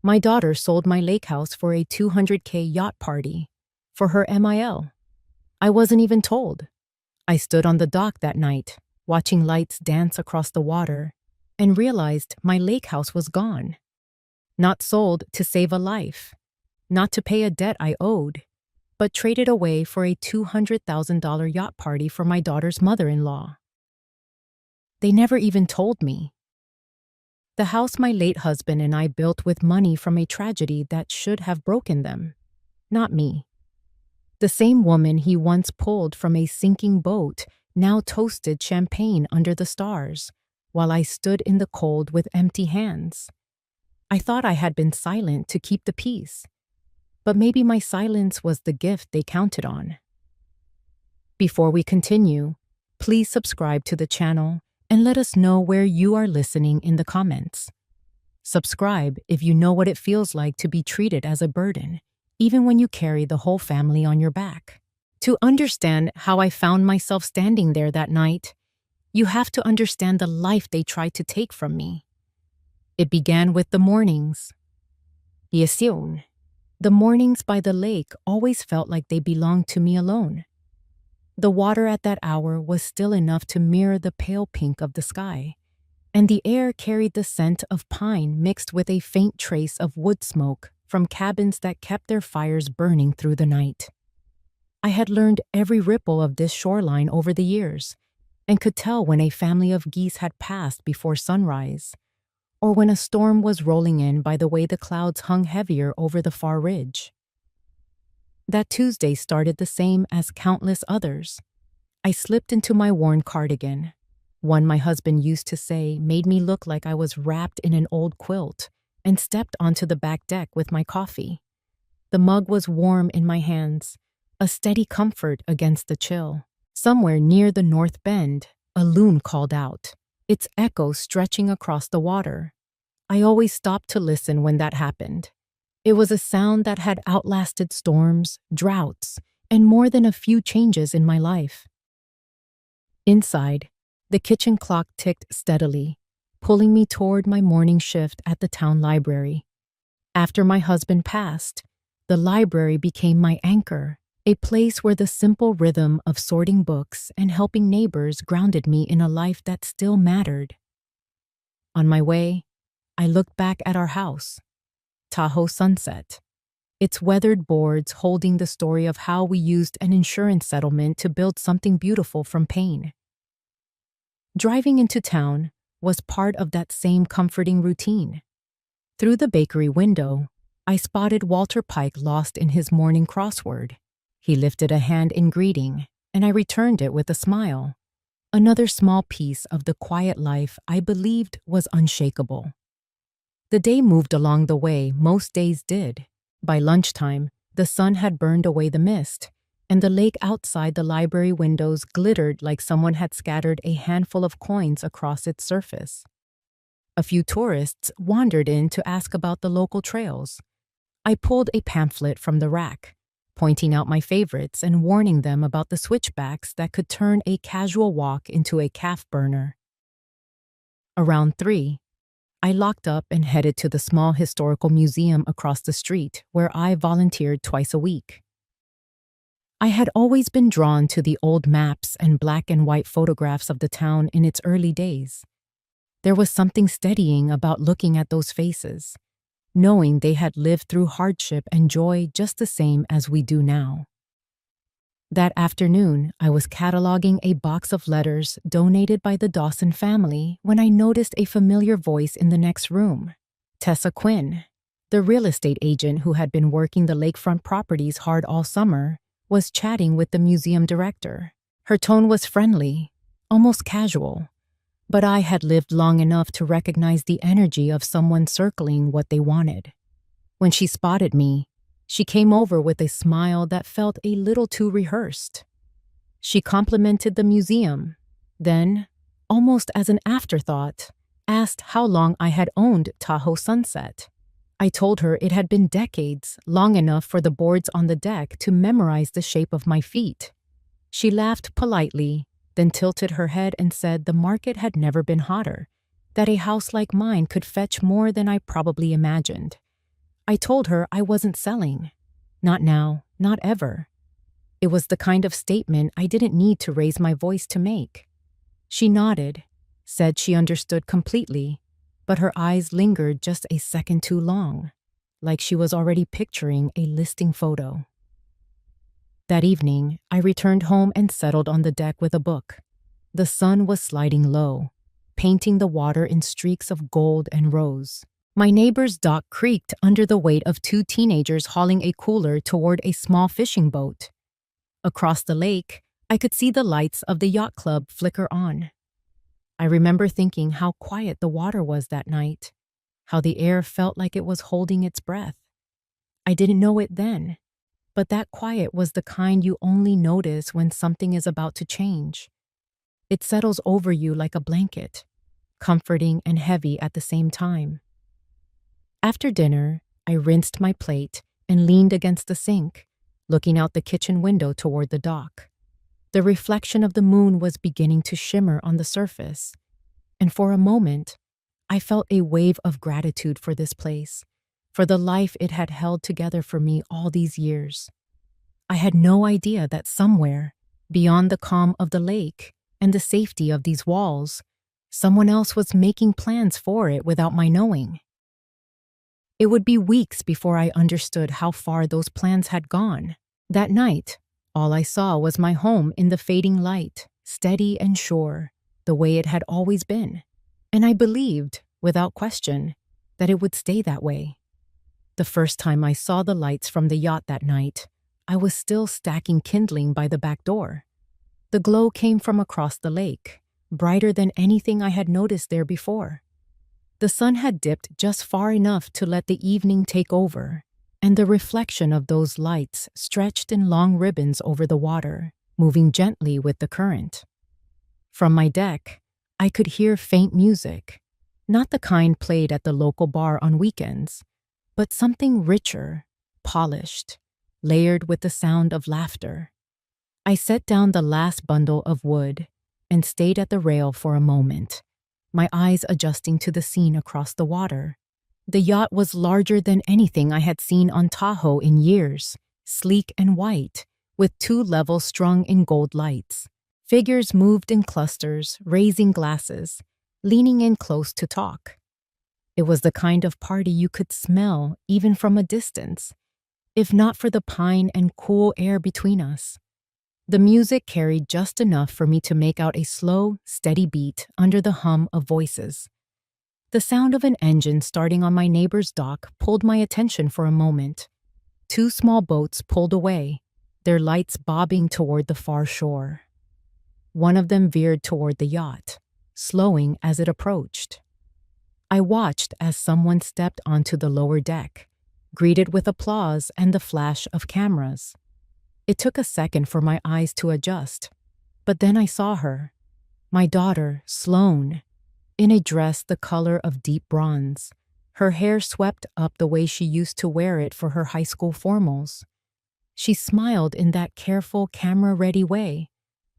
My daughter sold my lake house for a 200K yacht party for her MIL. I wasn't even told. I stood on the dock that night, watching lights dance across the water, and realized my lake house was gone. Not sold to save a life, not to pay a debt I owed, but traded away for a $200,000 yacht party for my daughter's mother-in-law. They never even told me. The house my late husband and I built with money from a tragedy that should have broken them, not me. The same woman he once pulled from a sinking boat now toasted champagne under the stars, while I stood in the cold with empty hands. I thought I had been silent to keep the peace, but maybe my silence was the gift they counted on. Before we continue, please subscribe to the channel and let us know where you are listening in the comments. Subscribe if you know what it feels like to be treated as a burden, even when you carry the whole family on your back. To understand how I found myself standing there that night, you have to understand the life they tried to take from me. It began with the mornings. Yesiun. The mornings by the lake always felt like they belonged to me alone. The water at that hour was still enough to mirror the pale pink of the sky, and the air carried the scent of pine mixed with a faint trace of wood smoke from cabins that kept their fires burning through the night. I had learned every ripple of this shoreline over the years, and could tell when a family of geese had passed before sunrise, or when a storm was rolling in by the way the clouds hung heavier over the far ridge. That Tuesday started the same as countless others. I slipped into my worn cardigan, one my husband used to say made me look like I was wrapped in an old quilt, and stepped onto the back deck with my coffee. The mug was warm in my hands, a steady comfort against the chill. Somewhere near the North Bend, a loon called out, its echo stretching across the water. I always stopped to listen when that happened. It was a sound that had outlasted storms, droughts, and more than a few changes in my life. Inside, the kitchen clock ticked steadily, pulling me toward my morning shift at the town library. After my husband passed, the library became my anchor, a place where the simple rhythm of sorting books and helping neighbors grounded me in a life that still mattered. On my way, I looked back at our house, Tahoe Sunset, its weathered boards holding the story of how we used an insurance settlement to build something beautiful from pain. Driving into town was part of that same comforting routine. Through the bakery window, I spotted Walter Pike lost in his morning crossword. He lifted a hand in greeting, and I returned it with a smile. Another small piece of the quiet life I believed was unshakable. The day moved along the way most days did. By lunchtime, the sun had burned away the mist, and the lake outside the library windows glittered like someone had scattered a handful of coins across its surface. A few tourists wandered in to ask about the local trails. I pulled a pamphlet from the rack, pointing out my favorites and warning them about the switchbacks that could turn a casual walk into a calf burner. Around 3, I locked up and headed to the small historical museum across the street where I volunteered twice a week. I had always been drawn to the old maps and black and white photographs of the town in its early days. There was something steadying about looking at those faces, knowing they had lived through hardship and joy just the same as we do now. That afternoon, I was cataloging a box of letters donated by the Dawson family when I noticed a familiar voice in the next room. Tessa Quinn, the real estate agent who had been working the lakefront properties hard all summer, was chatting with the museum director. Her tone was friendly, almost casual, but I had lived long enough to recognize the energy of someone circling what they wanted. When she spotted me, she came over with a smile that felt a little too rehearsed. She complimented the museum, then, almost as an afterthought, asked how long I had owned Tahoe Sunset. I told her it had been decades, long enough for the boards on the deck to memorize the shape of my feet. She laughed politely, then tilted her head and said the market had never been hotter, that a house like mine could fetch more than I probably imagined. I told her I wasn't selling. Not now, not ever. It was the kind of statement I didn't need to raise my voice to make. She nodded, said she understood completely, but her eyes lingered just a second too long, like she was already picturing a listing photo. That evening, I returned home and settled on the deck with a book. The sun was sliding low, painting the water in streaks of gold and rose. My neighbor's dock creaked under the weight of two teenagers hauling a cooler toward a small fishing boat. Across the lake, I could see the lights of the yacht club flicker on. I remember thinking how quiet the water was that night, how the air felt like it was holding its breath. I didn't know it then, but that quiet was the kind you only notice when something is about to change. It settles over you like a blanket, comforting and heavy at the same time. After dinner, I rinsed my plate and leaned against the sink, looking out the kitchen window toward the dock. The reflection of the moon was beginning to shimmer on the surface, and for a moment, I felt a wave of gratitude for this place, for the life it had held together for me all these years. I had no idea that somewhere, beyond the calm of the lake and the safety of these walls, someone else was making plans for it without my knowing. It would be weeks before I understood how far those plans had gone. That night, all I saw was my home in the fading light, steady and sure, the way it had always been. And I believed, without question, that it would stay that way. The first time I saw the lights from the yacht that night, I was still stacking kindling by the back door. The glow came from across the lake, brighter than anything I had noticed there before. The sun had dipped just far enough to let the evening take over, and the reflection of those lights stretched in long ribbons over the water, moving gently with the current. From my deck, I could hear faint music, not the kind played at the local bar on weekends, but something richer, polished, layered with the sound of laughter. I set down the last bundle of wood and stayed at the rail for a moment, my eyes adjusting to the scene across the water. The yacht was larger than anything I had seen on Tahoe in years, sleek and white, with 2 levels strung in gold lights. Figures moved in clusters, raising glasses, leaning in close to talk. It was the kind of party you could smell even from a distance, if not for the pine and cool air between us. The music carried just enough for me to make out a slow, steady beat under the hum of voices. The sound of an engine starting on my neighbor's dock pulled my attention for a moment. 2 small boats pulled away, their lights bobbing toward the far shore. One of them veered toward the yacht, slowing as it approached. I watched as someone stepped onto the lower deck, greeted with applause and the flash of cameras. It took a second for my eyes to adjust, but then I saw her, my daughter, Sloane, in a dress the color of deep bronze, her hair swept up the way she used to wear it for her high school formals. She smiled in that careful, camera-ready way,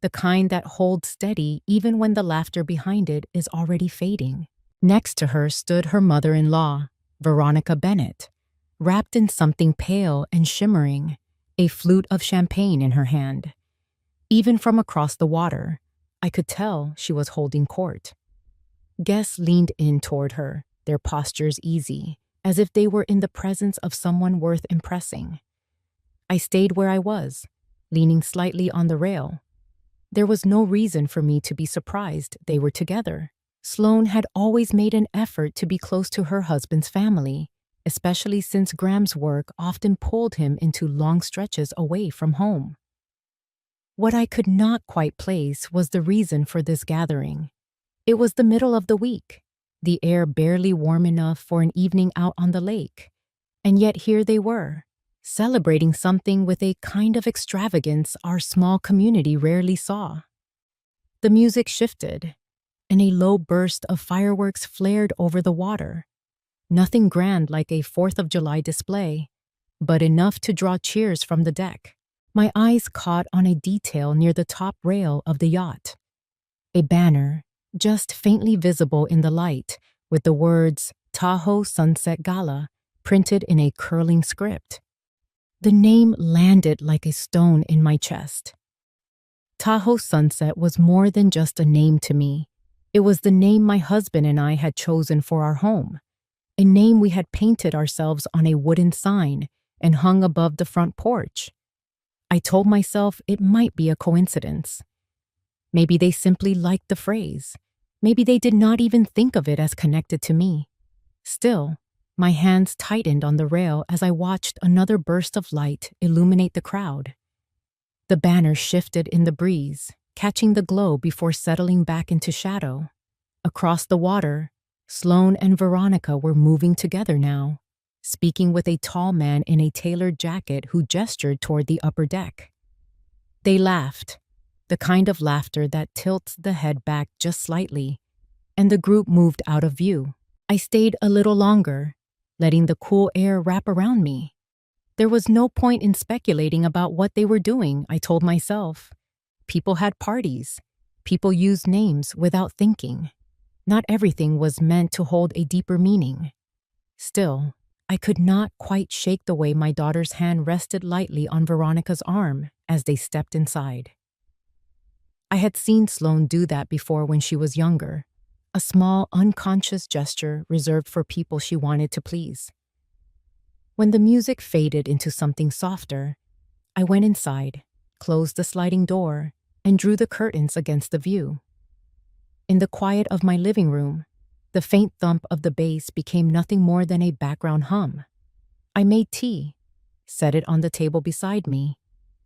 the kind that holds steady even when the laughter behind it is already fading. Next to her stood her mother-in-law, Veronica Bennett, wrapped in something pale and shimmering, a flute of champagne in her hand. Even from across the water, I could tell she was holding court. Guests leaned in toward her, their postures easy, as if they were in the presence of someone worth impressing. I stayed where I was, leaning slightly on the rail. There was no reason for me to be surprised they were together. Sloane had always made an effort to be close to her husband's family, especially since Graham's work often pulled him into long stretches away from home. What I could not quite place was the reason for this gathering. It was the middle of the week, the air barely warm enough for an evening out on the lake, and yet here they were, celebrating something with a kind of extravagance our small community rarely saw. The music shifted, and a low burst of fireworks flared over the water. Nothing grand like a 4th of July display, but enough to draw cheers from the deck. My eyes caught on a detail near the top rail of the yacht. A banner, just faintly visible in the light, with the words Tahoe Sunset Gala printed in a curling script. The name landed like a stone in my chest. Tahoe Sunset was more than just a name to me. It was the name my husband and I had chosen for our home, a name we had painted ourselves on a wooden sign and hung above the front porch. I told myself it might be a coincidence. Maybe they simply liked the phrase. Maybe they did not even think of it as connected to me. Still, my hands tightened on the rail as I watched another burst of light illuminate the crowd. The banner shifted in the breeze, catching the glow before settling back into shadow. Across the water, Sloane and Veronica were moving together now, speaking with a tall man in a tailored jacket who gestured toward the upper deck. They laughed, the kind of laughter that tilts the head back just slightly, and the group moved out of view. I stayed a little longer, letting the cool air wrap around me. There was no point in speculating about what they were doing, I told myself. People had parties. People used names without thinking. Not everything was meant to hold a deeper meaning. Still, I could not quite shake the way my daughter's hand rested lightly on Veronica's arm as they stepped inside. I had seen Sloane do that before when she was younger, a small, unconscious gesture reserved for people she wanted to please. When the music faded into something softer, I went inside, closed the sliding door, and drew the curtains against the view. In the quiet of my living room, the faint thump of the bass became nothing more than a background hum. I made tea, set it on the table beside me,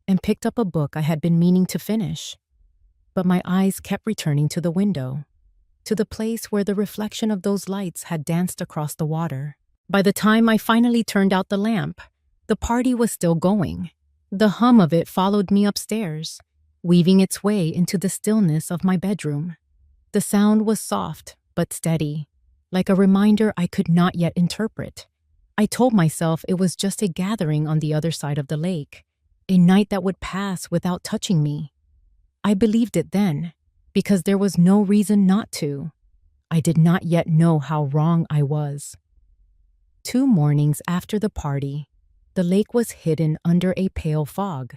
and picked up a book I had been meaning to finish. But my eyes kept returning to the window, to the place where the reflection of those lights had danced across the water. By the time I finally turned out the lamp, the party was still going. The hum of it followed me upstairs, weaving its way into the stillness of my bedroom. The sound was soft but steady, like a reminder I could not yet interpret. I told myself it was just a gathering on the other side of the lake, a night that would pass without touching me. I believed it then, because there was no reason not to. I did not yet know how wrong I was. 2 mornings after the party, the lake was hidden under a pale fog,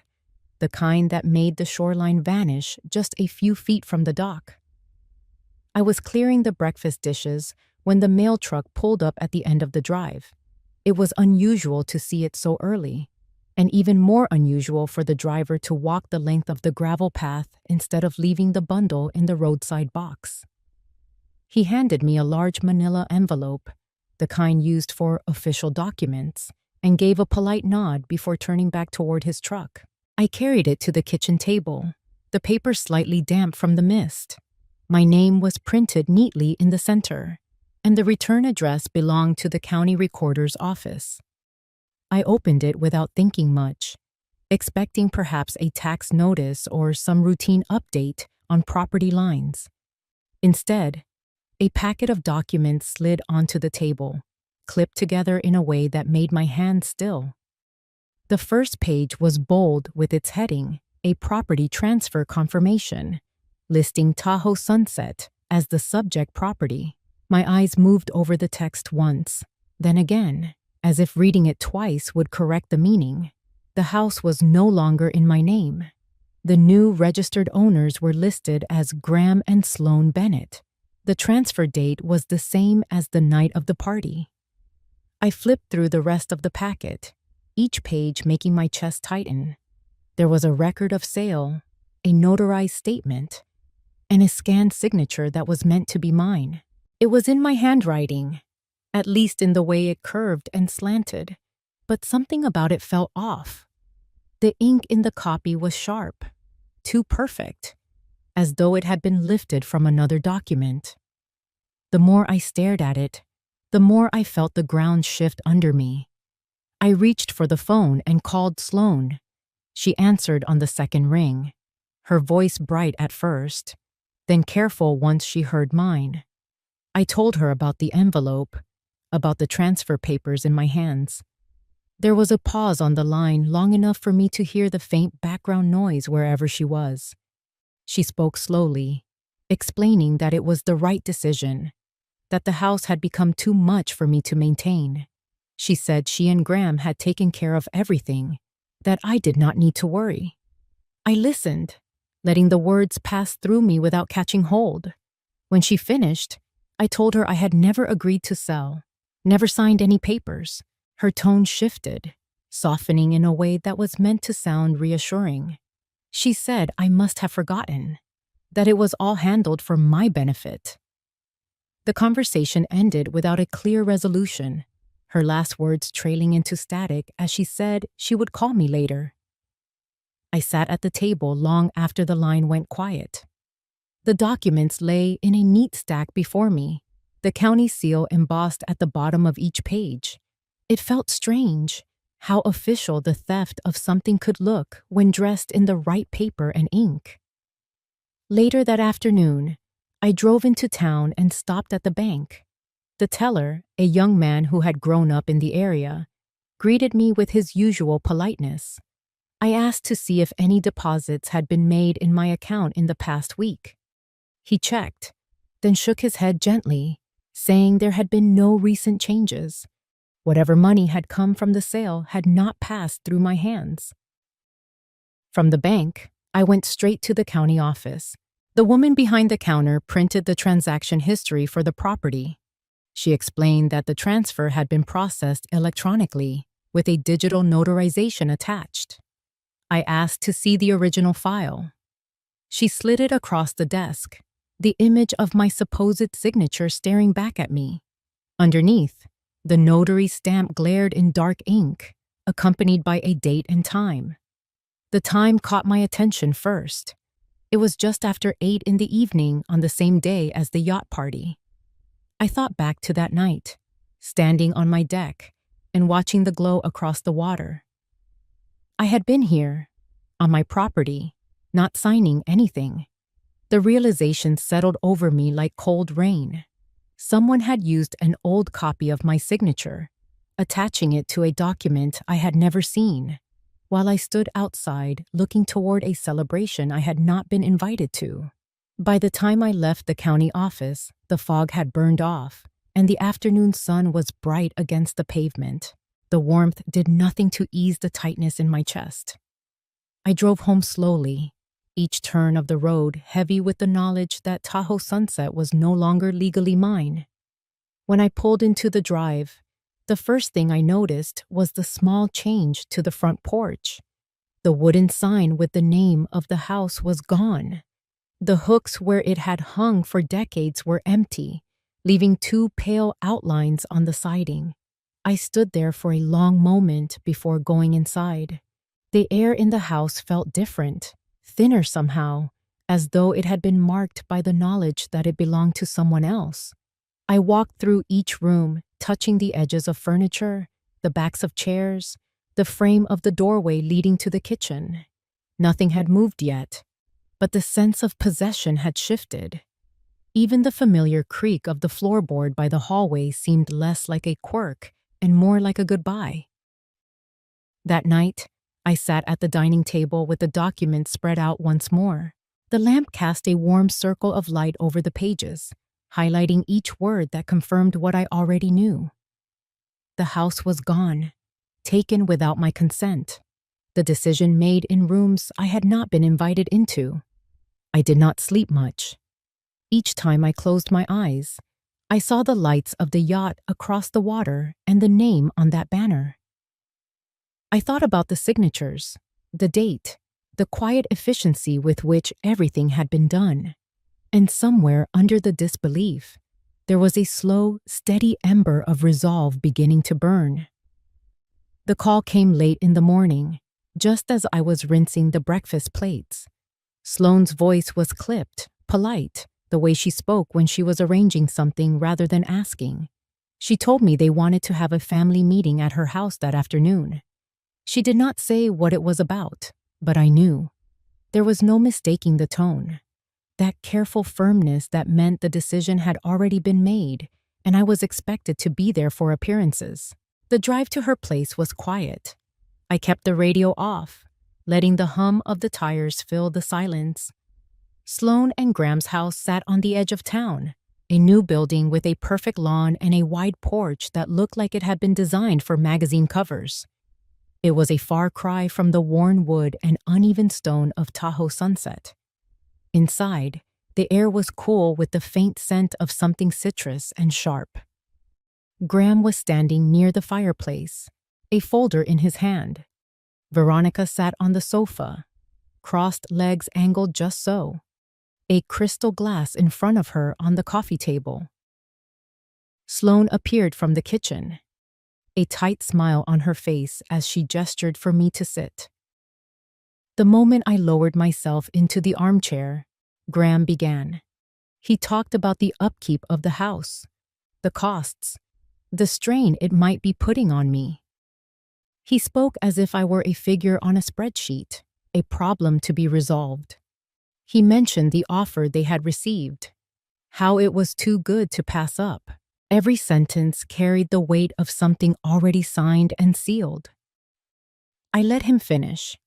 the kind that made the shoreline vanish just a few feet from the dock. I was clearing the breakfast dishes when the mail truck pulled up at the end of the drive. It was unusual to see it so early, and even more unusual for the driver to walk the length of the gravel path instead of leaving the bundle in the roadside box. He handed me a large manila envelope, the kind used for official documents, and gave a polite nod before turning back toward his truck. I carried it to the kitchen table, the paper slightly damp from the mist. My name was printed neatly in the center, and the return address belonged to the county recorder's office. I opened it without thinking much, expecting perhaps a tax notice or some routine update on property lines. Instead, a packet of documents slid onto the table, clipped together in a way that made my hand still. The first page was bold with its heading, a property transfer confirmation, listing Tahoe Sunset as the subject property. My eyes moved over the text once, then again, as if reading it twice would correct the meaning. The house was no longer in my name. The new registered owners were listed as Graham and Sloane Bennett. The transfer date was the same as the night of the party. I flipped through the rest of the packet, each page making my chest tighten. There was a record of sale, a notarized statement, and a scanned signature that was meant to be mine. It was in my handwriting, at least in the way it curved and slanted, but something about it felt off. The ink in the copy was sharp, too perfect, as though it had been lifted from another document. The more I stared at it, the more I felt the ground shift under me. I reached for the phone and called Sloane. She answered on the second ring, her voice bright at first, then careful once she heard mine. I told her about the envelope, about the transfer papers in my hands. There was a pause on the line long enough for me to hear the faint background noise wherever she was. She spoke slowly, explaining that it was the right decision, that the house had become too much for me to maintain. She said she and Graham had taken care of everything, that I did not need to worry. I listened, letting the words pass through me without catching hold. When she finished, I told her I had never agreed to sell, never signed any papers. Her tone shifted, softening in a way that was meant to sound reassuring. She said I must have forgotten, that it was all handled for my benefit. The conversation ended without a clear resolution, her last words trailing into static as she said she would call me later. I sat at the table long after the line went quiet. The documents lay in a neat stack before me, the county seal embossed at the bottom of each page. It felt strange, how official the theft of something could look when dressed in the right paper and ink. Later that afternoon, I drove into town and stopped at the bank. The teller, a young man who had grown up in the area, greeted me with his usual politeness. I asked to see if any deposits had been made in my account in the past week. He checked, then shook his head gently, saying there had been no recent changes. Whatever money had come from the sale had not passed through my hands. From the bank, I went straight to the county office. The woman behind the counter printed the transaction history for the property. She explained that the transfer had been processed electronically, with a digital notarization attached. I asked to see the original file. She slid it across the desk, the image of my supposed signature staring back at me. Underneath, the notary stamp glared in dark ink, accompanied by a date and time. The time caught my attention first. It was just after 8 in the evening on the same day as the yacht party. I thought back to that night, standing on my deck and watching the glow across the water. I had been here, on my property, not signing anything. The realization settled over me like cold rain. Someone had used an old copy of my signature, attaching it to a document I had never seen, while I stood outside looking toward a celebration I had not been invited to. By the time I left the county office, the fog had burned off, and the afternoon sun was bright against the pavement. The warmth did nothing to ease the tightness in my chest. I drove home slowly, each turn of the road heavy with the knowledge that Tahoe Sunset was no longer legally mine. When I pulled into the drive, the first thing I noticed was the small change to the front porch. The wooden sign with the name of the house was gone. The hooks where it had hung for decades were empty, leaving 2 pale outlines on the siding. I stood there for a long moment before going inside. The air in the house felt different, thinner somehow, as though it had been marked by the knowledge that it belonged to someone else. I walked through each room, touching the edges of furniture, the backs of chairs, the frame of the doorway leading to the kitchen. Nothing had moved yet, but the sense of possession had shifted. Even the familiar creak of the floorboard by the hallway seemed less like a quirk and more like a goodbye. That night, I sat at the dining table with the documents spread out once more. The lamp cast a warm circle of light over the pages, highlighting each word that confirmed what I already knew. The house was gone, taken without my consent. The decision made in rooms I had not been invited into. I did not sleep much. Each time I closed my eyes, I saw the lights of the yacht across the water and the name on that banner. I thought about the signatures, the date, the quiet efficiency with which everything had been done. And somewhere under the disbelief, there was a slow, steady ember of resolve beginning to burn. The call came late in the morning, just as I was rinsing the breakfast plates. Sloane's voice was clipped, polite, the way she spoke when she was arranging something rather than asking. She told me they wanted to have a family meeting at her house that afternoon. She did not say what it was about, but I knew. There was no mistaking the tone. That careful firmness that meant the decision had already been made, and I was expected to be there for appearances. The drive to her place was quiet. I kept the radio off, letting the hum of the tires fill the silence. Sloane and Graham's house sat on the edge of town, a new building with a perfect lawn and a wide porch that looked like it had been designed for magazine covers. It was a far cry from the worn wood and uneven stone of Tahoe Sunset. Inside, the air was cool with the faint scent of something citrus and sharp. Graham was standing near the fireplace, a folder in his hand. Veronica sat on the sofa, crossed legs angled just so, a crystal glass in front of her on the coffee table. Sloane appeared from the kitchen, a tight smile on her face as she gestured for me to sit. The moment I lowered myself into the armchair, Graham began. He talked about the upkeep of the house, the costs, the strain it might be putting on me. He spoke as if I were a figure on a spreadsheet, a problem to be resolved. He mentioned the offer they had received, how it was too good to pass up. Every sentence carried the weight of something already signed and sealed. I let him finish,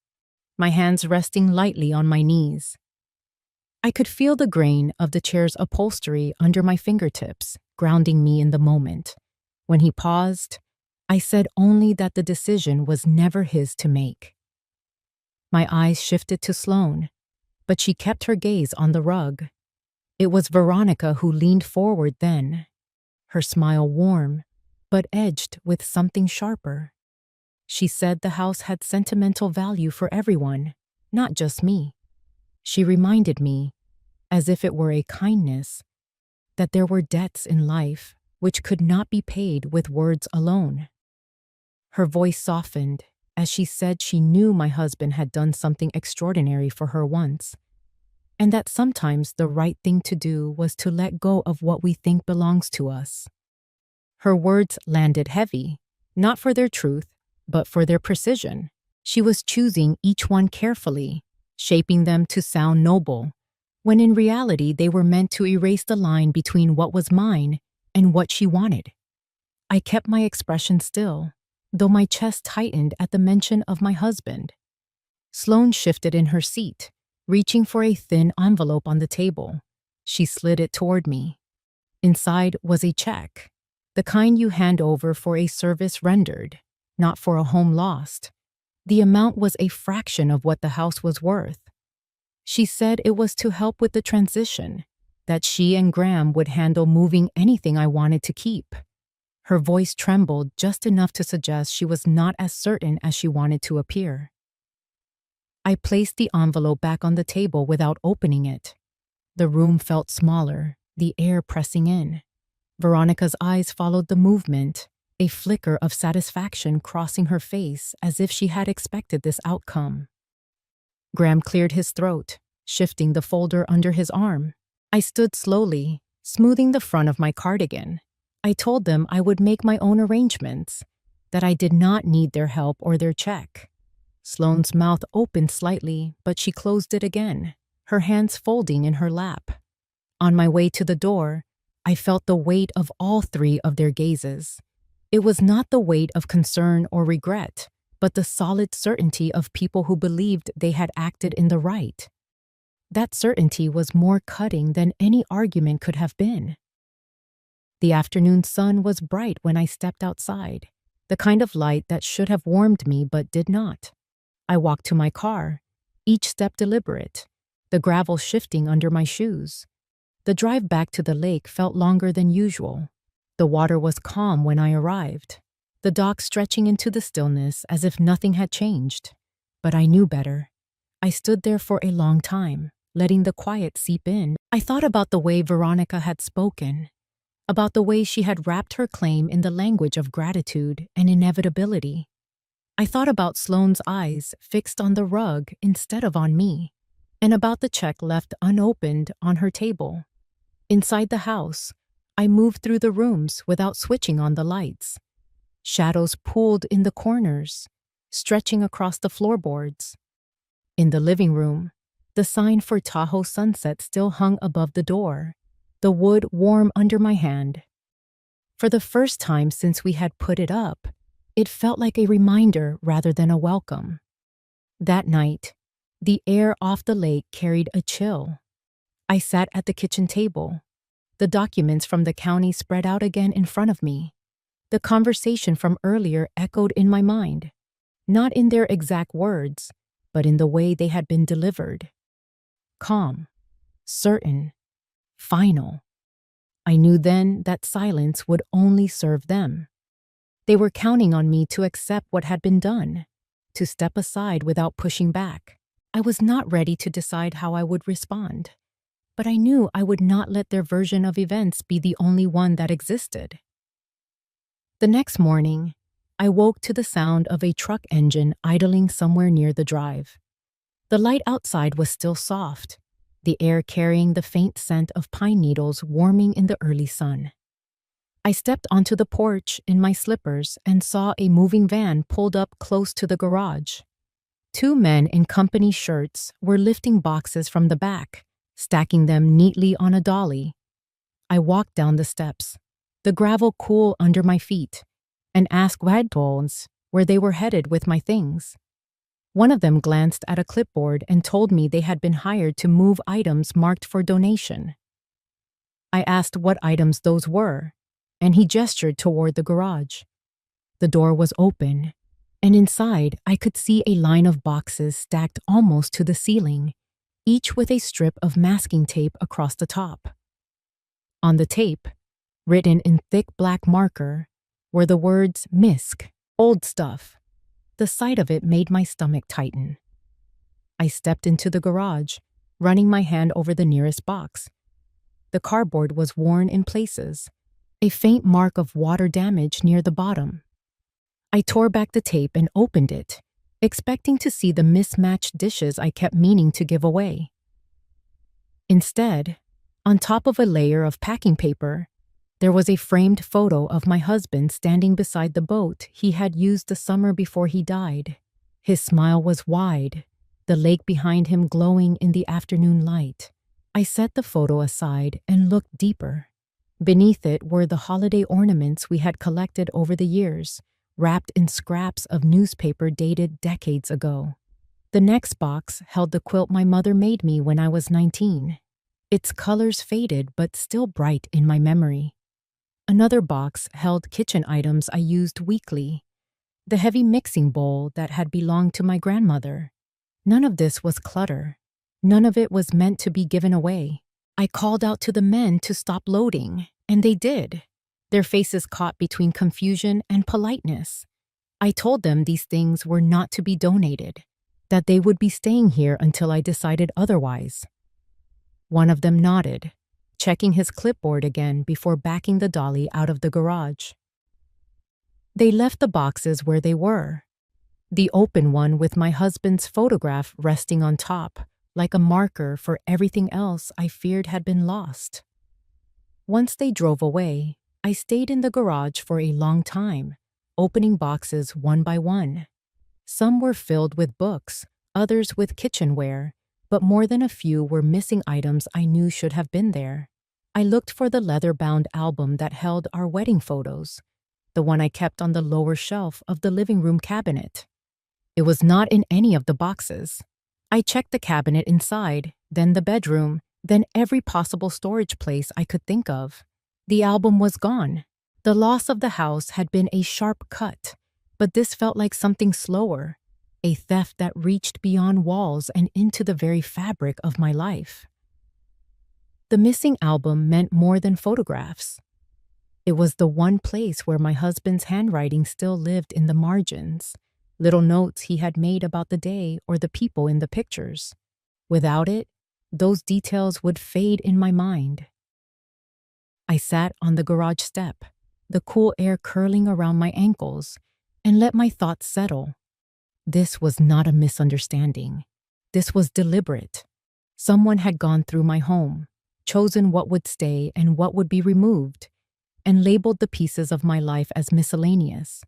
my hands resting lightly on my knees. I could feel the grain of the chair's upholstery under my fingertips, grounding me in the moment. When he paused, I said only that the decision was never his to make. My eyes shifted to Sloane, but she kept her gaze on the rug. It was Veronica who leaned forward then, her smile warm, but edged with something sharper. She said the house had sentimental value for everyone, not just me. She reminded me, as if it were a kindness, that there were debts in life which could not be paid with words alone. Her voice softened as she said she knew my husband had done something extraordinary for her once, and that sometimes the right thing to do was to let go of what we think belongs to us. Her words landed heavy, not for their truth, but for their precision. She was choosing each one carefully, shaping them to sound noble, when in reality they were meant to erase the line between what was mine and what she wanted. I kept my expression still, though my chest tightened at the mention of my husband. Sloane shifted in her seat, reaching for a thin envelope on the table. She slid it toward me. Inside was a check, the kind you hand over for a service rendered, not for a home lost. The amount was a fraction of what the house was worth. She said it was to help with the transition, that she and Graham would handle moving anything I wanted to keep. Her voice trembled just enough to suggest she was not as certain as she wanted to appear. I placed the envelope back on the table without opening it. The room felt smaller, the air pressing in. Veronica's eyes followed the movement, a flicker of satisfaction crossing her face as if she had expected this outcome. Graham cleared his throat, shifting the folder under his arm. I stood slowly, smoothing the front of my cardigan. I told them I would make my own arrangements, that I did not need their help or their check. Sloane's mouth opened slightly, but she closed it again, her hands folding in her lap. On my way to the door, I felt the weight of all three of their gazes. It was not the weight of concern or regret, but the solid certainty of people who believed they had acted in the right. That certainty was more cutting than any argument could have been. The afternoon sun was bright when I stepped outside, the kind of light that should have warmed me but did not. I walked to my car, each step deliberate, the gravel shifting under my shoes. The drive back to the lake felt longer than usual. The water was calm when I arrived, the dock stretching into the stillness as if nothing had changed. But I knew better. I stood there for a long time, letting the quiet seep in. I thought about the way Veronica had spoken, about the way she had wrapped her claim in the language of gratitude and inevitability. I thought about Sloane's eyes fixed on the rug instead of on me, and about the check left unopened on her table. Inside the house, I moved through the rooms without switching on the lights. Shadows pooled in the corners, stretching across the floorboards. In the living room, the sign for Tahoe Sunset still hung above the door, the wood warm under my hand. For the first time since we had put it up, it felt like a reminder rather than a welcome. That night, the air off the lake carried a chill. I sat at the kitchen table. The documents from the county spread out again in front of me. The conversation from earlier echoed in my mind, not in their exact words, but in the way they had been delivered. Calm, certain, final. I knew then that silence would only serve them. They were counting on me to accept what had been done, to step aside without pushing back. I was not ready to decide how I would respond, but I knew I would not let their version of events be the only one that existed. The next morning, I woke to the sound of a truck engine idling somewhere near the drive. The light outside was still soft, the air carrying the faint scent of pine needles warming in the early sun. I stepped onto the porch in my slippers and saw a moving van pulled up close to the garage. Two men in company shirts were lifting boxes from the back, stacking them neatly on a dolly. I walked down the steps, the gravel cool under my feet, and asked wagons where they were headed with my things. One of them glanced at a clipboard and told me they had been hired to move items marked for donation. I asked what items those were, and he gestured toward the garage. The door was open, and inside I could see a line of boxes stacked almost to the ceiling, each with a strip of masking tape across the top. On the tape, written in thick black marker, were the words "Misk, old stuff." The sight of it made my stomach tighten. I stepped into the garage, running my hand over the nearest box. The cardboard was worn in places, a faint mark of water damage near the bottom. I tore back the tape and opened it, expecting to see the mismatched dishes I kept meaning to give away. Instead, on top of a layer of packing paper, there was a framed photo of my husband standing beside the boat he had used the summer before he died. His smile was wide, the lake behind him glowing in the afternoon light. I set the photo aside and looked deeper. Beneath it were the holiday ornaments we had collected over the years, wrapped in scraps of newspaper dated decades ago. The next box held the quilt my mother made me when I was 19. Its colors faded but still bright in my memory. Another box held kitchen items I used weekly, the heavy mixing bowl that had belonged to my grandmother. None of this was clutter. None of it was meant to be given away. I called out to the men to stop loading, and they did, their faces caught between confusion and politeness. I told them these things were not to be donated, that they would be staying here until I decided otherwise. One of them nodded, checking his clipboard again before backing the dolly out of the garage. They left the boxes where they were, the open one with my husband's photograph resting on top, like a marker for everything else I feared had been lost. Once they drove away, I stayed in the garage for a long time, opening boxes one by one. Some were filled with books, others with kitchenware, but more than a few were missing items I knew should have been there. I looked for the leather-bound album that held our wedding photos, the one I kept on the lower shelf of the living room cabinet. It was not in any of the boxes. I checked the cabinet inside, then the bedroom, then every possible storage place I could think of. The album was gone. The loss of the house had been a sharp cut, but this felt like something slower, a theft that reached beyond walls and into the very fabric of my life. The missing album meant more than photographs. It was the one place where my husband's handwriting still lived in the margins, little notes he had made about the day or the people in the pictures. Without it, those details would fade in my mind. I sat on the garage step, the cool air curling around my ankles, and let my thoughts settle. This was not a misunderstanding. This was deliberate. Someone had gone through my home, chosen what would stay and what would be removed, and labeled the pieces of my life as miscellaneous.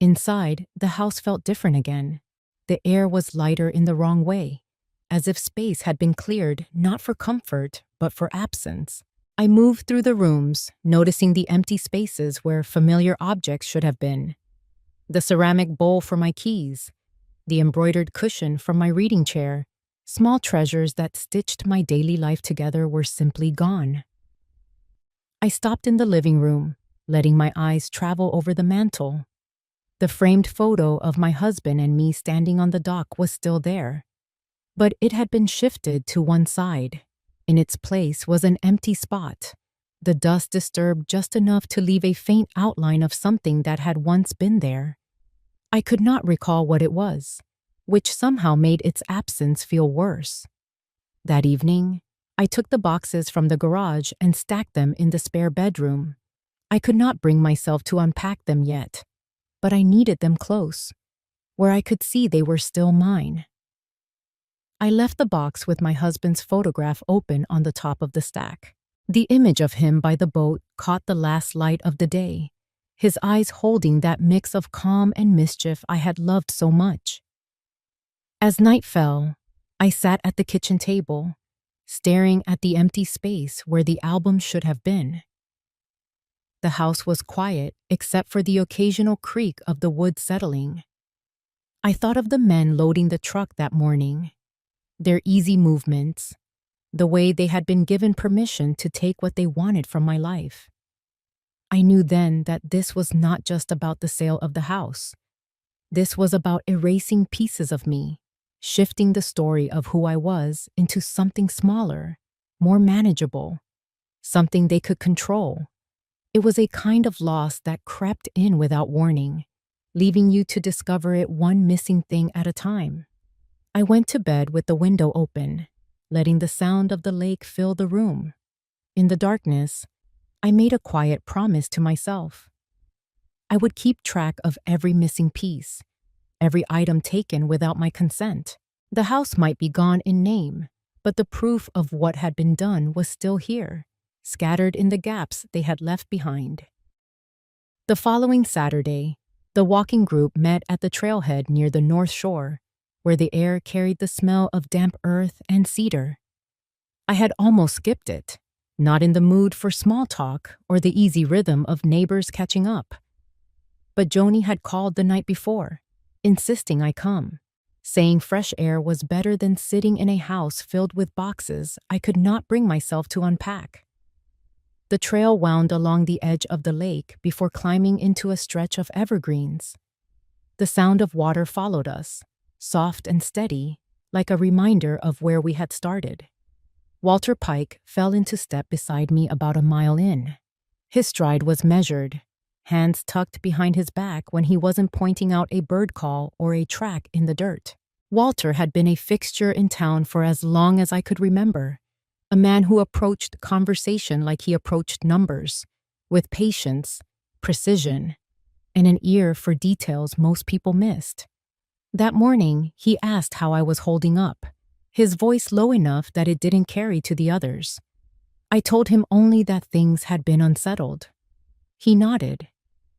Inside, the house felt different again. The air was lighter in the wrong way, as if space had been cleared not for comfort, but for absence. I moved through the rooms, noticing the empty spaces where familiar objects should have been. The ceramic bowl for my keys, the embroidered cushion from my reading chair, small treasures that stitched my daily life together were simply gone. I stopped in the living room, letting my eyes travel over the mantel. The framed photo of my husband and me standing on the dock was still there, but it had been shifted to one side. In its place was an empty spot, the dust disturbed just enough to leave a faint outline of something that had once been there. I could not recall what it was, which somehow made its absence feel worse. That evening, I took the boxes from the garage and stacked them in the spare bedroom. I could not bring myself to unpack them yet, but I needed them close, where I could see they were still mine. I left the box with my husband's photograph open on the top of the stack. The image of him by the boat caught the last light of the day, his eyes holding that mix of calm and mischief I had loved so much. As night fell, I sat at the kitchen table, staring at the empty space where the album should have been. The house was quiet except for the occasional creak of the wood settling. I thought of the men loading the truck that morning, their easy movements, the way they had been given permission to take what they wanted from my life. I knew then that this was not just about the sale of the house. This was about erasing pieces of me, shifting the story of who I was into something smaller, more manageable, something they could control. It was a kind of loss that crept in without warning, leaving you to discover it one missing thing at a time. I went to bed with the window open, letting the sound of the lake fill the room. In the darkness, I made a quiet promise to myself. I would keep track of every missing piece, every item taken without my consent. The house might be gone in name, but the proof of what had been done was still here, scattered in the gaps they had left behind. The following Saturday, the walking group met at the trailhead near the North Shore, where the air carried the smell of damp earth and cedar. I had almost skipped it, not in the mood for small talk or the easy rhythm of neighbors catching up. But Joni had called the night before, insisting I come, saying fresh air was better than sitting in a house filled with boxes I could not bring myself to unpack. The trail wound along the edge of the lake before climbing into a stretch of evergreens. The sound of water followed us, soft and steady, like a reminder of where we had started. Walter Pike fell into step beside me about a mile in. His stride was measured, hands tucked behind his back when he wasn't pointing out a bird call or a track in the dirt. Walter had been a fixture in town for as long as I could remember, a man who approached conversation like he approached numbers, with patience, precision, and an ear for details most people missed. That morning, he asked how I was holding up, his voice low enough that it didn't carry to the others. I told him only that things had been unsettled. He nodded,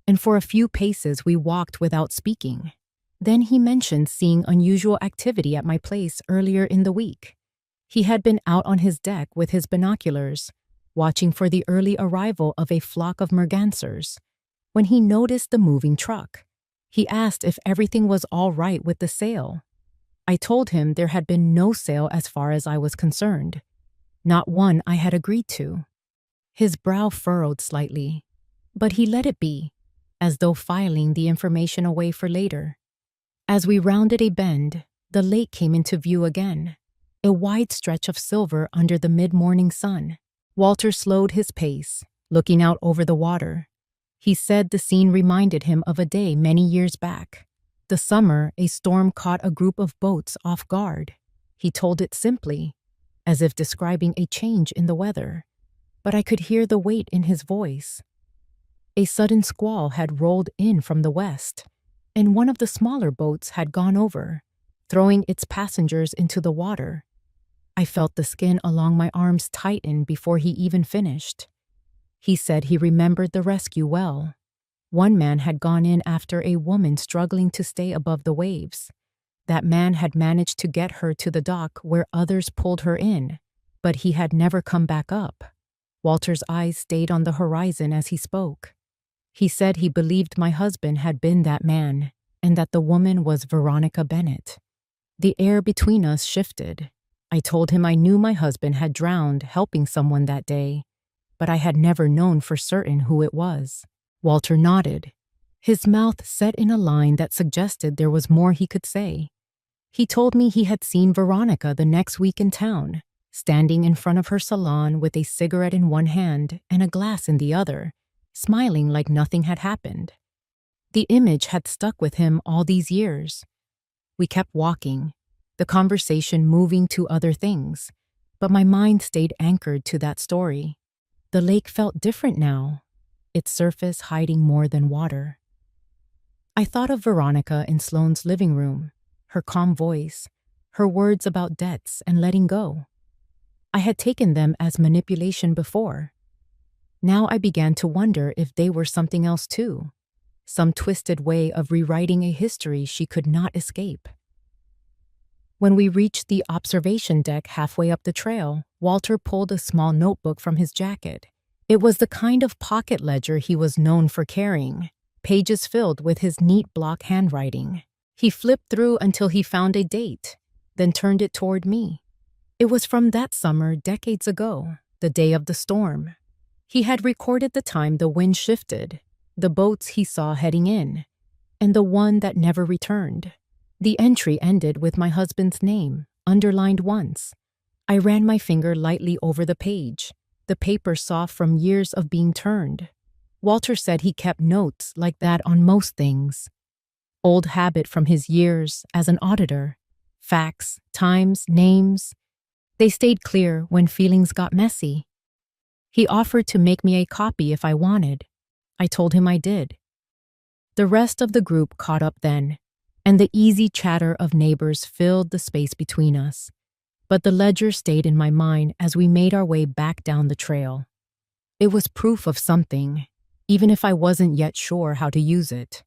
and for a few paces we walked without speaking. Then he mentioned seeing unusual activity at my place earlier in the week. He had been out on his deck with his binoculars, watching for the early arrival of a flock of mergansers, when he noticed the moving truck. He asked if everything was all right with the sale. I told him there had been no sale as far as I was concerned, not one I had agreed to. His brow furrowed slightly, but he let it be, as though filing the information away for later. As we rounded a bend, the lake came into view again, a wide stretch of silver under the mid-morning sun. Walter slowed his pace, looking out over the water. He said the scene reminded him of a day many years back. The summer, a storm caught a group of boats off guard. He told it simply, as if describing a change in the weather, but I could hear the weight in his voice. A sudden squall had rolled in from the west, and one of the smaller boats had gone over, throwing its passengers into the water. I felt the skin along my arms tighten before he even finished. He said he remembered the rescue well. One man had gone in after a woman struggling to stay above the waves. That man had managed to get her to the dock where others pulled her in, but he had never come back up. Walter's eyes stayed on the horizon as he spoke. He said he believed my husband had been that man, and that the woman was Veronica Bennett. The air between us shifted. I told him I knew my husband had drowned helping someone that day, but I had never known for certain who it was. Walter nodded, his mouth set in a line that suggested there was more he could say. He told me he had seen Veronica the next week in town, standing in front of her salon with a cigarette in one hand and a glass in the other, smiling like nothing had happened. The image had stuck with him all these years. We kept walking, the conversation moving to other things, but my mind stayed anchored to that story. The lake felt different now, its surface hiding more than water. I thought of Veronica in Sloane's living room, her calm voice, her words about debts and letting go. I had taken them as manipulation before. Now I began to wonder if they were something else too, some twisted way of rewriting a history she could not escape. When we reached the observation deck halfway up the trail, Walter pulled a small notebook from his jacket. It was the kind of pocket ledger he was known for carrying, pages filled with his neat block handwriting. He flipped through until he found a date, then turned it toward me. It was from that summer decades ago, the day of the storm. He had recorded the time the wind shifted, the boats he saw heading in, and the one that never returned. The entry ended with my husband's name, underlined once. I ran my finger lightly over the page, the paper soft from years of being turned. Walter said he kept notes like that on most things. Old habit from his years as an auditor. Facts, times, names. They stayed clear when feelings got messy. He offered to make me a copy if I wanted. I told him I did. The rest of the group caught up then, and the easy chatter of neighbors filled the space between us. But the ledger stayed in my mind as we made our way back down the trail. It was proof of something, even if I wasn't yet sure how to use it.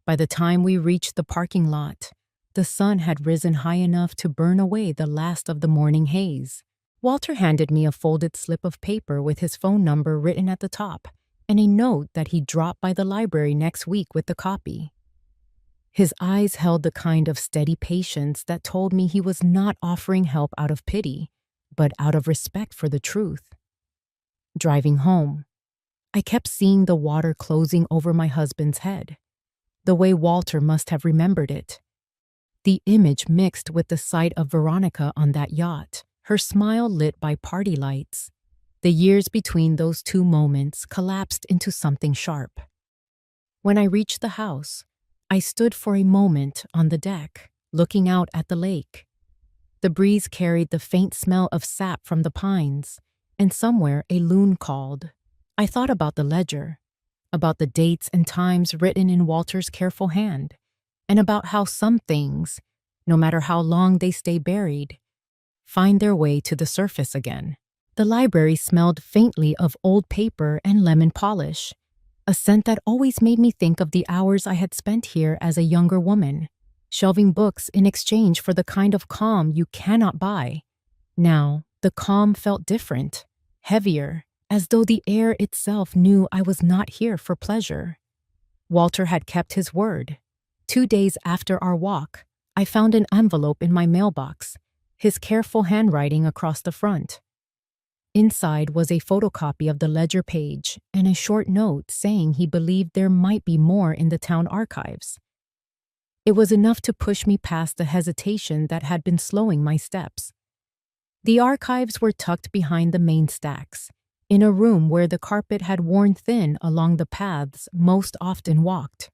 By the time we reached the parking lot, the sun had risen high enough to burn away the last of the morning haze. Walter handed me a folded slip of paper with his phone number written at the top and a note that he'd drop by the library next week with the copy. His eyes held the kind of steady patience that told me he was not offering help out of pity, but out of respect for the truth. Driving home, I kept seeing the water closing over my husband's head, the way Walter must have remembered it. The image mixed with the sight of Veronica on that yacht, her smile lit by party lights. The years between those two moments collapsed into something sharp. When I reached the house, I stood for a moment on the deck, looking out at the lake. The breeze carried the faint smell of sap from the pines, and somewhere a loon called. I thought about the ledger, about the dates and times written in Walter's careful hand, and about how some things, no matter how long they stay buried, find their way to the surface again. The library smelled faintly of old paper and lemon polish, a scent that always made me think of the hours I had spent here as a younger woman, shelving books in exchange for the kind of calm you cannot buy. Now, the calm felt different, heavier, as though the air itself knew I was not here for pleasure. Walter had kept his word. 2 days after our walk, I found an envelope in my mailbox, his careful handwriting across the front. Inside was a photocopy of the ledger page and a short note saying he believed there might be more in the town archives. It was enough to push me past the hesitation that had been slowing my steps. The archives were tucked behind the main stacks, in a room where the carpet had worn thin along the paths most often walked.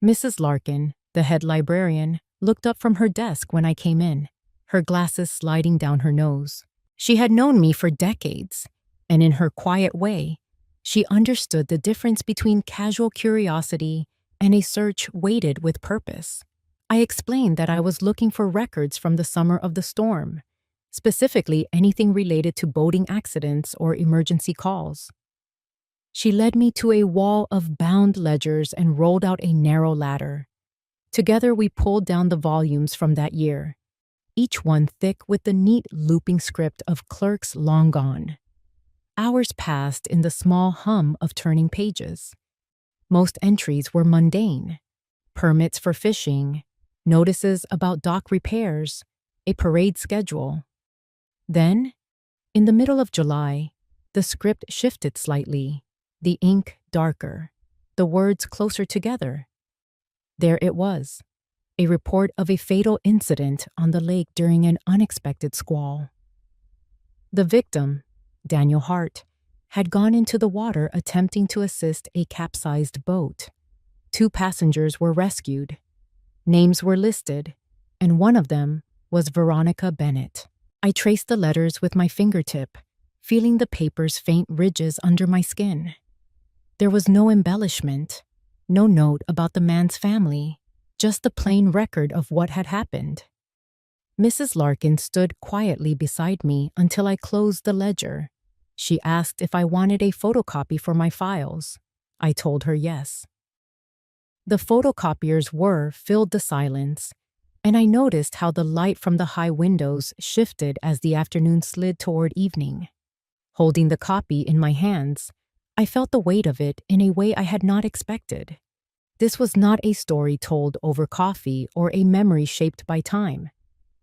Mrs. Larkin, the head librarian, looked up from her desk when I came in, her glasses sliding down her nose. She had known me for decades, and in her quiet way, she understood the difference between casual curiosity and a search weighted with purpose. I explained that I was looking for records from the summer of the storm, specifically anything related to boating accidents or emergency calls. She led me to a wall of bound ledgers and rolled out a narrow ladder. Together we pulled down the volumes from that year, each one thick with the neat looping script of clerks long gone. Hours passed in the small hum of turning pages. Most entries were mundane: permits for fishing, notices about dock repairs, a parade schedule. Then, in the middle of July, The script shifted slightly, the ink darker, the words closer together. There it was, a report of a fatal incident on the lake during an unexpected squall. The victim, Daniel Hart, had gone into the water attempting to assist a capsized boat. 2 passengers were rescued. Names were listed, and one of them was Veronica Bennett. I traced the letters with my fingertip, feeling the paper's faint ridges under my skin. There was no embellishment, no note about the man's family, just the plain record of what had happened. Mrs. Larkin stood quietly beside me until I closed the ledger. She asked if I wanted a photocopy for my files. I told her yes. The photocopier's whir filled the silence, and I noticed how the light from the high windows shifted as the afternoon slid toward evening. Holding the copy in my hands, I felt the weight of it in a way I had not expected. This was not a story told over coffee or a memory shaped by time.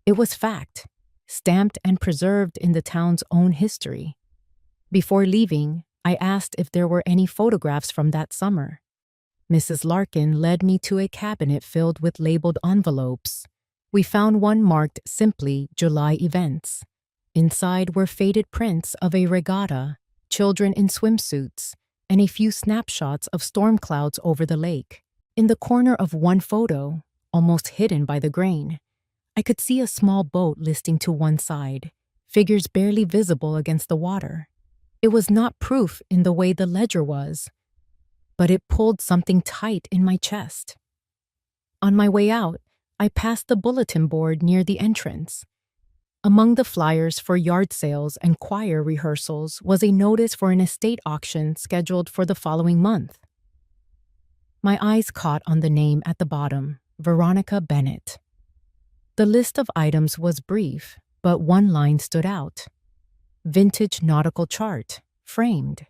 It was fact, stamped and preserved in the town's own history. Before leaving, I asked if there were any photographs from that summer. Mrs. Larkin led me to a cabinet filled with labeled envelopes. We found one marked simply July events. Inside were faded prints of a regatta, children in swimsuits, and a few snapshots of storm clouds over the lake. In the corner of one photo, almost hidden by the grain, I could see a small boat listing to one side, figures barely visible against the water. It was not proof in the way the ledger was, but it pulled something tight in my chest. On my way out, I passed the bulletin board near the entrance. Among the flyers for yard sales and choir rehearsals was a notice for an estate auction scheduled for the following month. My eyes caught on the name at the bottom, Veronica Bennett. The list of items was brief, but one line stood out. Vintage nautical chart, framed.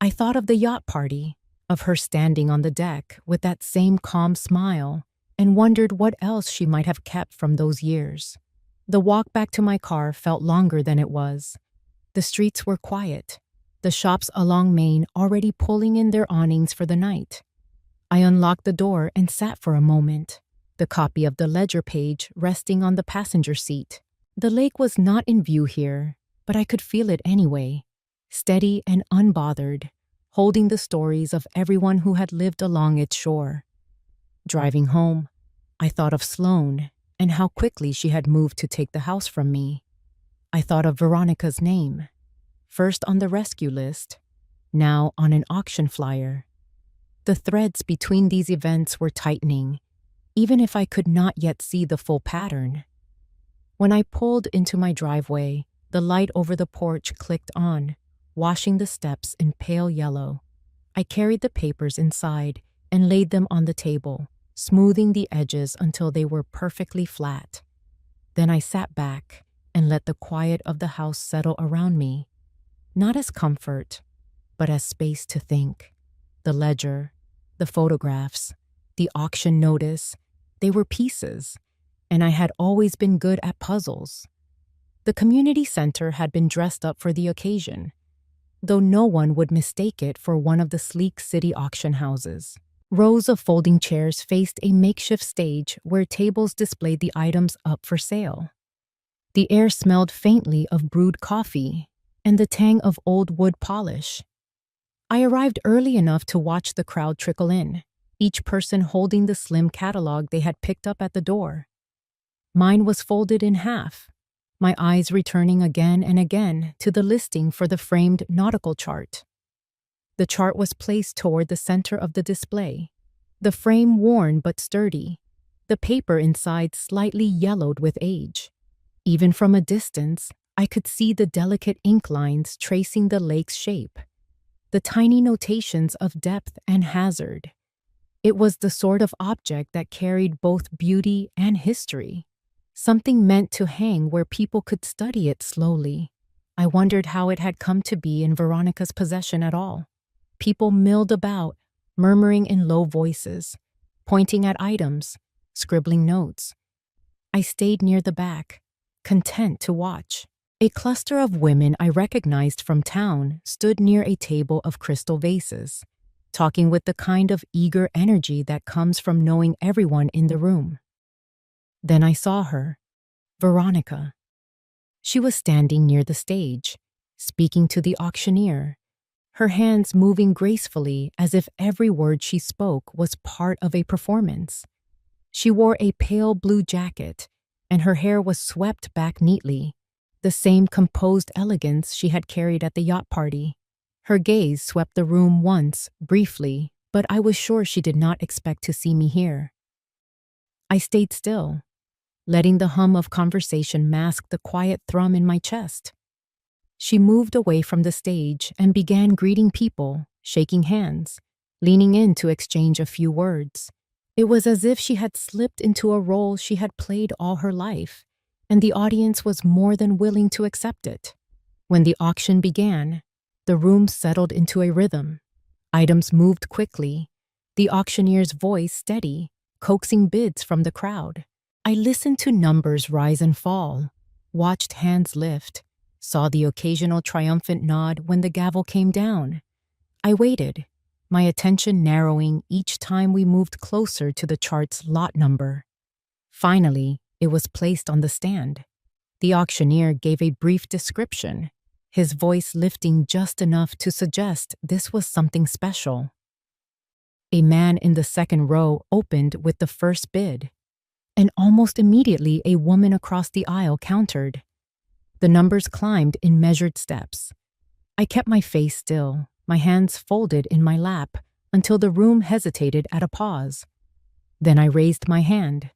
I thought of the yacht party, of her standing on the deck with that same calm smile, and wondered what else she might have kept from those years. The walk back to my car felt longer than it was. The streets were quiet, the shops along Main already pulling in their awnings for the night. I unlocked the door and sat for a moment, the copy of the ledger page resting on the passenger seat. The lake was not in view here, but I could feel it anyway, steady and unbothered, holding the stories of everyone who had lived along its shore. Driving home, I thought of Sloane and how quickly she had moved to take the house from me. I thought of Veronica's name, first on the rescue list, now on an auction flyer. The threads between these events were tightening, even if I could not yet see the full pattern. When I pulled into my driveway, the light over the porch clicked on, washing the steps in pale yellow. I carried the papers inside and laid them on the table, smoothing the edges until they were perfectly flat. Then I sat back and let the quiet of the house settle around me, not as comfort, but as space to think. The ledger, the photographs, the auction notice, they were pieces, and I had always been good at puzzles. The community center had been dressed up for the occasion, though no one would mistake it for one of the sleek city auction houses. Rows of folding chairs faced a makeshift stage where tables displayed the items up for sale. The air smelled faintly of brewed coffee and the tang of old wood polish. I arrived early enough to watch the crowd trickle in, each person holding the slim catalog they had picked up at the door. Mine was folded in half, my eyes returning again and again to the listing for the framed nautical chart. The chart was placed toward the center of the display, the frame worn but sturdy, the paper inside slightly yellowed with age. Even from a distance, I could see the delicate ink lines tracing the lake's shape, the tiny notations of depth and hazard. It was the sort of object that carried both beauty and history, something meant to hang where people could study it slowly. I wondered how it had come to be in Veronica's possession at all. People milled about, murmuring in low voices, pointing at items, scribbling notes. I stayed near the back, content to watch. A cluster of women I recognized from town stood near a table of crystal vases, talking with the kind of eager energy that comes from knowing everyone in the room. Then I saw her, Veronica. She was standing near the stage, speaking to the auctioneer, her hands moving gracefully as if every word she spoke was part of a performance. She wore a pale blue jacket, and her hair was swept back neatly, the same composed elegance she had carried at the yacht party. Her gaze swept the room once, briefly, but I was sure she did not expect to see me here. I stayed still, letting the hum of conversation mask the quiet thrum in my chest. She moved away from the stage and began greeting people, shaking hands, leaning in to exchange a few words. It was as if she had slipped into a role she had played all her life, and the audience was more than willing to accept it. When the auction began, the room settled into a rhythm. Items moved quickly, the auctioneer's voice steady, coaxing bids from the crowd. I listened to numbers rise and fall, watched hands lift, saw the occasional triumphant nod when the gavel came down. I waited, my attention narrowing each time we moved closer to the chart's lot number. Finally, it was placed on the stand. The auctioneer gave a brief description, his voice lifting just enough to suggest this was something special. A man in the second row opened with the first bid, and almost immediately a woman across the aisle countered. The numbers climbed in measured steps. I kept my face still, my hands folded in my lap, until the room hesitated at a pause. Then I raised my hand.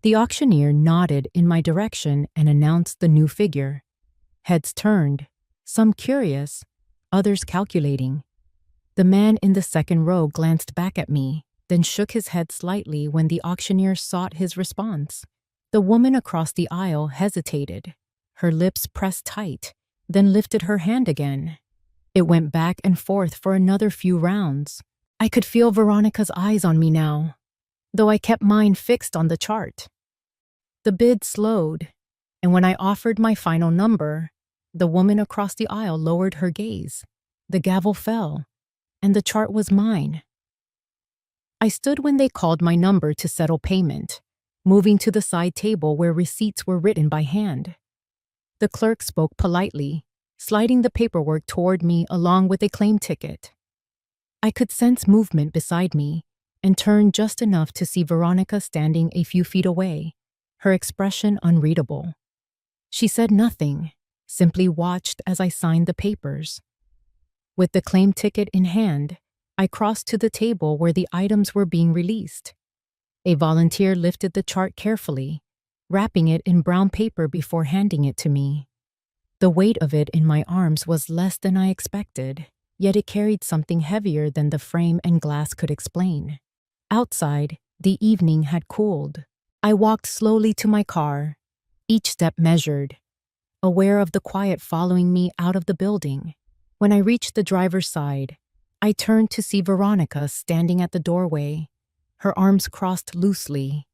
The auctioneer nodded in my direction and announced the new figure. Heads turned, some curious, others calculating. The man in the second row glanced back at me, then shook his head slightly when the auctioneer sought his response. The woman across the aisle hesitated, her lips pressed tight, then lifted her hand again. It went back and forth for another few rounds. I could feel Veronica's eyes on me now, though I kept mine fixed on the chart. The bid slowed, and when I offered my final number, the woman across the aisle lowered her gaze. The gavel fell, and the chart was mine. I stood when they called my number to settle payment, moving to the side table where receipts were written by hand. The clerk spoke politely, sliding the paperwork toward me along with a claim ticket. I could sense movement beside me and turned just enough to see Veronica standing a few feet away, her expression unreadable. She said nothing, simply watched as I signed the papers. With the claim ticket in hand, I crossed to the table where the items were being released. A volunteer lifted the chart carefully, wrapping it in brown paper before handing it to me. The weight of it in my arms was less than I expected, yet it carried something heavier than the frame and glass could explain. Outside, the evening had cooled. I walked slowly to my car, each step measured, aware of the quiet following me out of the building. When I reached the driver's side, I turned to see Veronica standing at the doorway, her arms crossed loosely,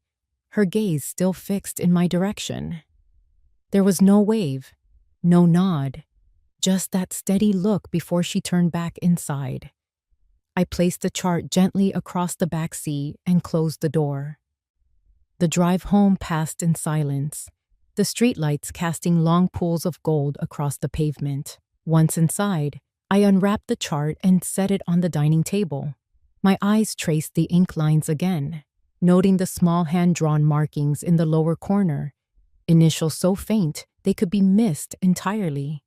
her gaze still fixed in my direction. There was no wave, no nod, just that steady look before she turned back inside. I placed the chart gently across the back seat and closed the door. The drive home passed in silence, the streetlights casting long pools of gold across the pavement. Once inside, I unwrapped the chart and set it on the dining table. My eyes traced the ink lines again, noting the small hand-drawn markings in the lower corner, initials so faint they could be missed entirely.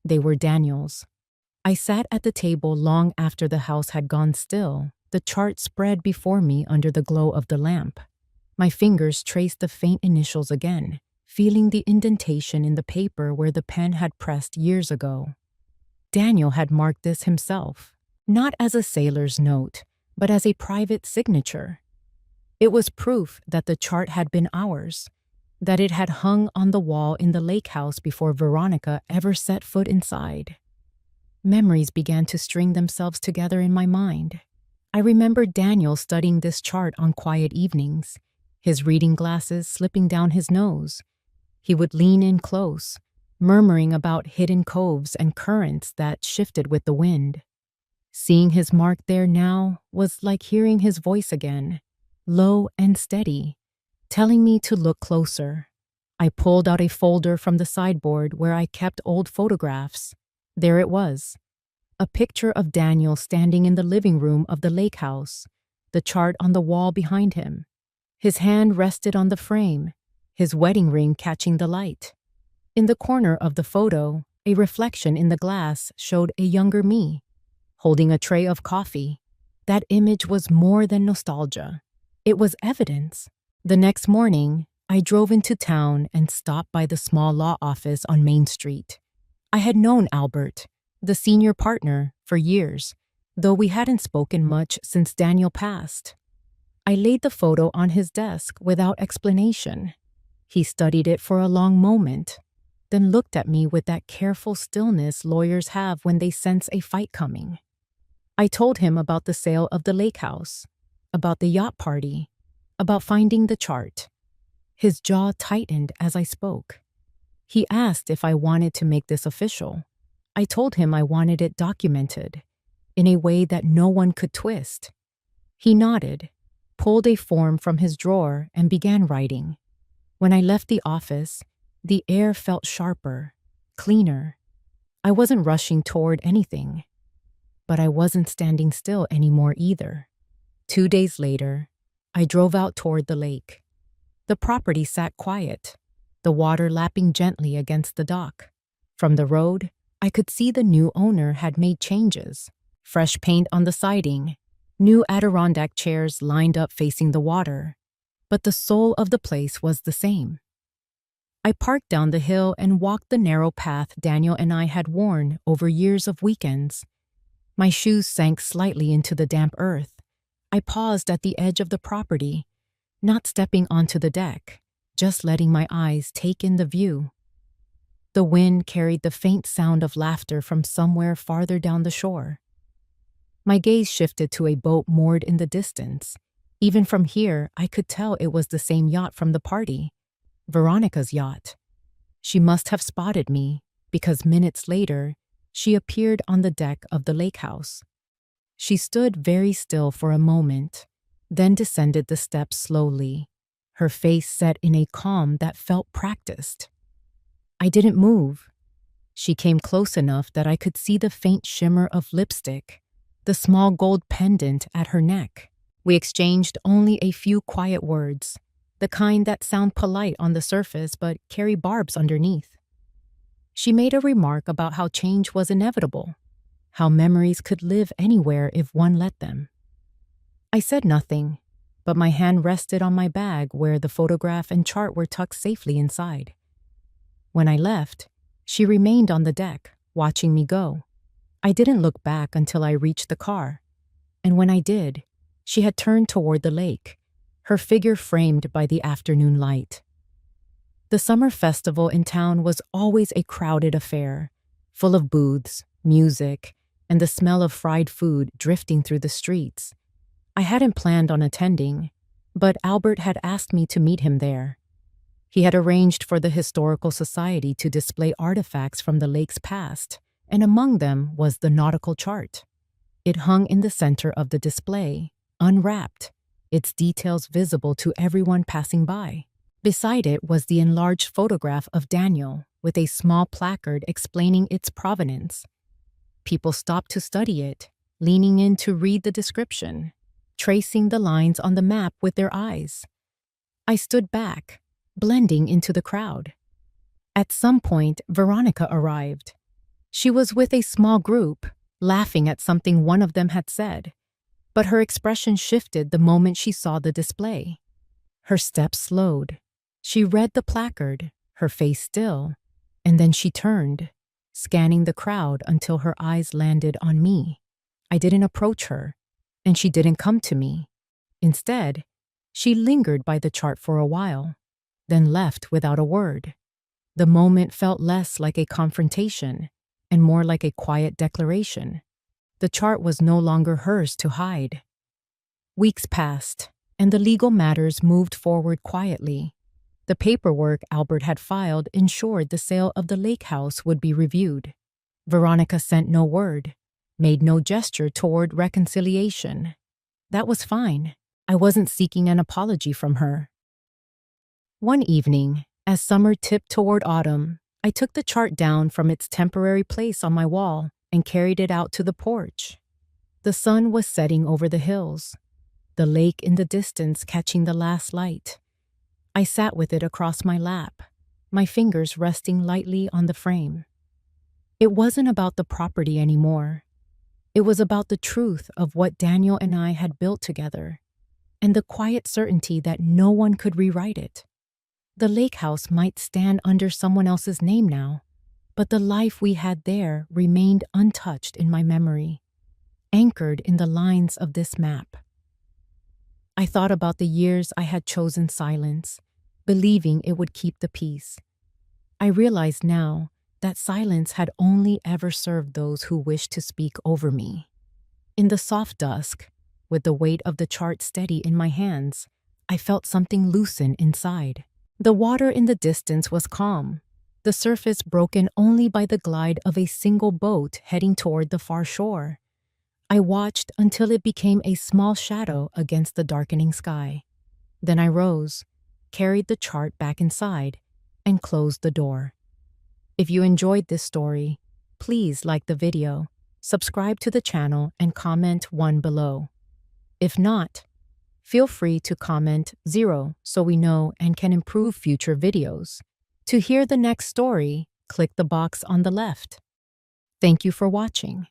They were Daniel's. I sat at the table long after the house had gone still, the chart spread before me under the glow of the lamp. My fingers traced the faint initials again, feeling the indentation in the paper where the pen had pressed years ago. Daniel had marked this himself, not as a sailor's note, but as a private signature. It was proof that the chart had been ours, that it had hung on the wall in the lake house before Veronica ever set foot inside. Memories began to string themselves together in my mind. I remembered Daniel studying this chart on quiet evenings, his reading glasses slipping down his nose. He would lean in close, murmuring about hidden coves and currents that shifted with the wind. Seeing his mark there now was like hearing his voice again, low and steady, telling me to look closer. I pulled out a folder from the sideboard where I kept old photographs. There it was, a picture of Daniel standing in the living room of the lake house, the chart on the wall behind him. His hand rested on the frame, his wedding ring catching the light. In the corner of the photo, a reflection in the glass showed a younger me, holding a tray of coffee. That image was more than nostalgia. It was evidence. The next morning, I drove into town and stopped by the small law office on Main Street. I had known Albert, the senior partner, for years, though we hadn't spoken much since Daniel passed. I laid the photo on his desk without explanation. He studied it for a long moment, then looked at me with that careful stillness lawyers have when they sense a fight coming. I told him about the sale of the lake house, about the yacht party, about finding the chart. His jaw tightened as I spoke. He asked if I wanted to make this official. I told him I wanted it documented, in a way that no one could twist. He nodded, pulled a form from his drawer, and began writing. When I left the office, the air felt sharper, cleaner. I wasn't rushing toward anything, but I wasn't standing still anymore either. 2 days later, I drove out toward the lake. The property sat quiet, the water lapping gently against the dock. From the road, I could see the new owner had made changes. Fresh paint on the siding, new Adirondack chairs lined up facing the water. But the soul of the place was the same. I parked down the hill and walked the narrow path Daniel and I had worn over years of weekends. My shoes sank slightly into the damp earth. I paused at the edge of the property, not stepping onto the deck, just letting my eyes take in the view. The wind carried the faint sound of laughter from somewhere farther down the shore. My gaze shifted to a boat moored in the distance. Even from here, I could tell it was the same yacht from the party, Veronica's yacht. She must have spotted me, because minutes later, she appeared on the deck of the lake house. She stood very still for a moment, then descended the steps slowly, her face set in a calm that felt practiced. I didn't move. She came close enough that I could see the faint shimmer of lipstick, the small gold pendant at her neck. We exchanged only a few quiet words, the kind that sound polite on the surface but carry barbs underneath. She made a remark about how change was inevitable, how memories could live anywhere if one let them. I said nothing, but my hand rested on my bag where the photograph and chart were tucked safely inside. When I left, she remained on the deck, watching me go. I didn't look back until I reached the car, and when I did, she had turned toward the lake, her figure framed by the afternoon light. The summer festival in town was always a crowded affair, full of booths, music, and the smell of fried food drifting through the streets. I hadn't planned on attending, but Albert had asked me to meet him there. He had arranged for the Historical Society to display artifacts from the lake's past, and among them was the nautical chart. It hung in the center of the display, unwrapped, its details visible to everyone passing by. Beside it was the enlarged photograph of Daniel, with a small placard explaining its provenance. People stopped to study it, leaning in to read the description, tracing the lines on the map with their eyes. I stood back, blending into the crowd. At some point, Veronica arrived. She was with a small group, laughing at something one of them had said, but her expression shifted the moment she saw the display. Her steps slowed. She read the placard, her face still, and then she turned, scanning the crowd until her eyes landed on me. I didn't approach her, and she didn't come to me. Instead, she lingered by the chart for a while, then left without a word. The moment felt less like a confrontation and more like a quiet declaration. The chart was no longer hers to hide. Weeks passed, and the legal matters moved forward quietly. The paperwork Albert had filed ensured the sale of the lake house would be reviewed. Veronica sent no word, made no gesture toward reconciliation. That was fine. I wasn't seeking an apology from her. One evening, as summer tipped toward autumn, I took the chart down from its temporary place on my wall and carried it out to the porch. The sun was setting over the hills, the lake in the distance catching the last light. I sat with it across my lap, my fingers resting lightly on the frame. It wasn't about the property anymore. It was about the truth of what Daniel and I had built together, and the quiet certainty that no one could rewrite it. The lake house might stand under someone else's name now, but the life we had there remained untouched in my memory, anchored in the lines of this map. I thought about the years I had chosen silence, believing it would keep the peace. I realized now that silence had only ever served those who wished to speak over me. In the soft dusk, with the weight of the chart steady in my hands, I felt something loosen inside. The water in the distance was calm, the surface broken only by the glide of a single boat heading toward the far shore. I watched until it became a small shadow against the darkening sky. Then I rose, carried the chart back inside, and closed the door. If you enjoyed this story, please like the video, subscribe to the channel, and comment 1 below. If not, feel free to comment 0 so we know and can improve future videos. To hear the next story, click the box on the left. Thank you for watching.